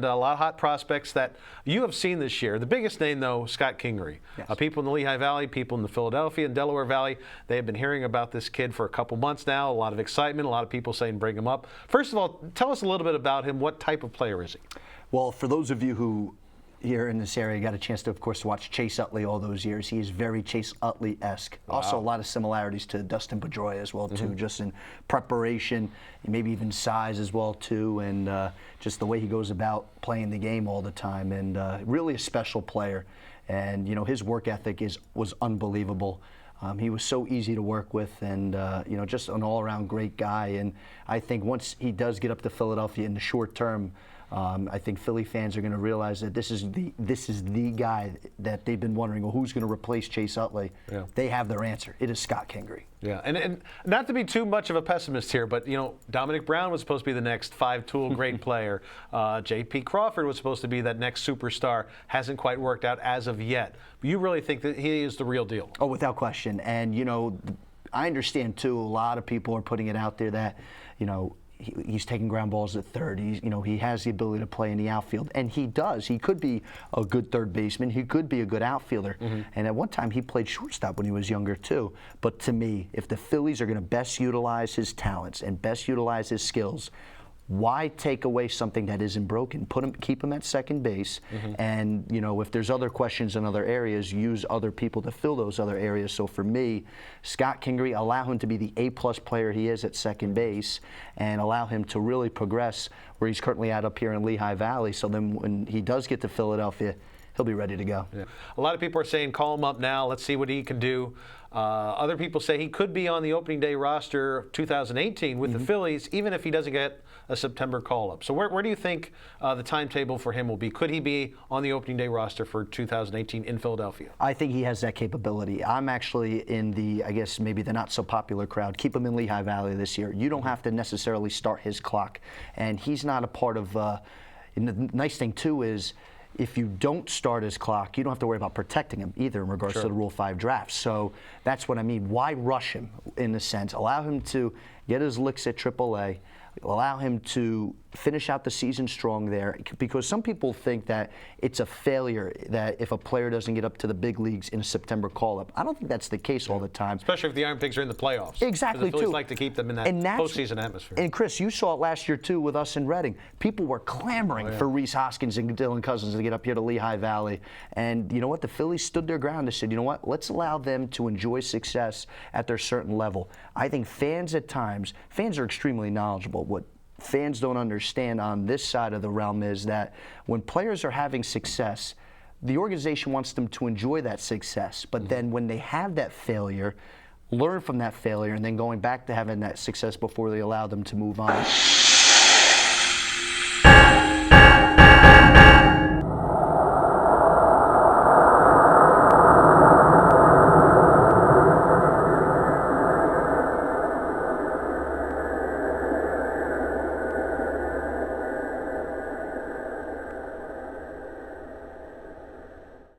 and a lot of hot prospects that you have seen this year. The biggest name, though, Scott Kingery. Yes. People in the Lehigh Valley, people in the Philadelphia and Delaware Valley, they have been hearing about this kid for a couple months now. A lot of excitement, a lot of people saying bring him up. First of all, tell us a little bit about him. What type of player is he? Well, for those of you who here in this area got a chance to, of course, watch Chase Utley all those years. He is very Chase Utley-esque. Wow. Also, a lot of similarities to Dustin Pedroia as well, too, just in preparation, maybe even size as well, too, and just the way he goes about playing the game all the time, and really a special player. And, you know, his work ethic was unbelievable. He was so easy to work with, and you know, just an all-around great guy. And I think once he does get up to Philadelphia in the short term, I think Philly fans are going to realize that this is the guy that they've been wondering, well, who's going to replace Chase Utley? Yeah. They have their answer. It is Scott Kingery. Yeah, and not to be too much of a pessimist here, but, you know, Dominic Brown was supposed to be the next five-tool great player. J.P. Crawford was supposed to be that next superstar. Hasn't quite worked out as of yet. You really think that he is the real deal? Oh, without question. And, you know, I understand, too, a lot of people are putting it out there that, you know, he's taking ground balls at third. You know, he has the ability to play in the outfield, and he does. He could be a good third baseman. He could be a good outfielder. And at one time, he played shortstop when he was younger too. But to me, if the Phillies are going to best utilize his talents and best utilize his skills, why take away something that isn't broken? Keep him at second base, and, you know, if there's other questions in other areas, use other people to fill those other areas. So for me, Scott Kingery, allow him to be the A-plus player he is at second base, and allow him to really progress where he's currently at up here in Lehigh Valley. So then when he does get to Philadelphia, he'll be ready to go. Yeah. A lot of people are saying call him up now. Let's see what he can do. Other people say he could be on the opening day roster of 2018 with the Phillies, even if he doesn't get a September call-up. So where do you think the timetable for him will be? Could he be on the opening day roster for 2018 in Philadelphia? I think he has that capability. I'm actually in the, I guess, maybe the not-so-popular crowd. Keep him in Lehigh Valley this year. You don't have to necessarily start his clock. And he's not a part of and the nice thing, too, is if you don't start his clock, you don't have to worry about protecting him either in regards to the Rule 5 draft. So that's what I mean. Why rush him in a sense? Allow him to get his licks at AAA. Allow him to finish out the season strong there, because some people think that it's a failure that if a player doesn't get up to the big leagues in a September call-up. I don't think that's the case all the time. Especially if the Iron Pigs are in the playoffs. Exactly, the Phillies like to keep them in that postseason atmosphere. And Chris, you saw it last year too with us in Reading. People were clamoring for Rhys Hoskins and Dylan Cousins to get up here to Lehigh Valley. And you know what? The Phillies stood their ground and said, you know what? Let's allow them to enjoy success at their certain level. I think fans at times, fans are extremely knowledgeable. What fans don't understand on this side of the realm is that when players are having success, the organization wants them to enjoy that success. But then when they have that failure, learn from that failure, and then going back to having that success before they allow them to move on.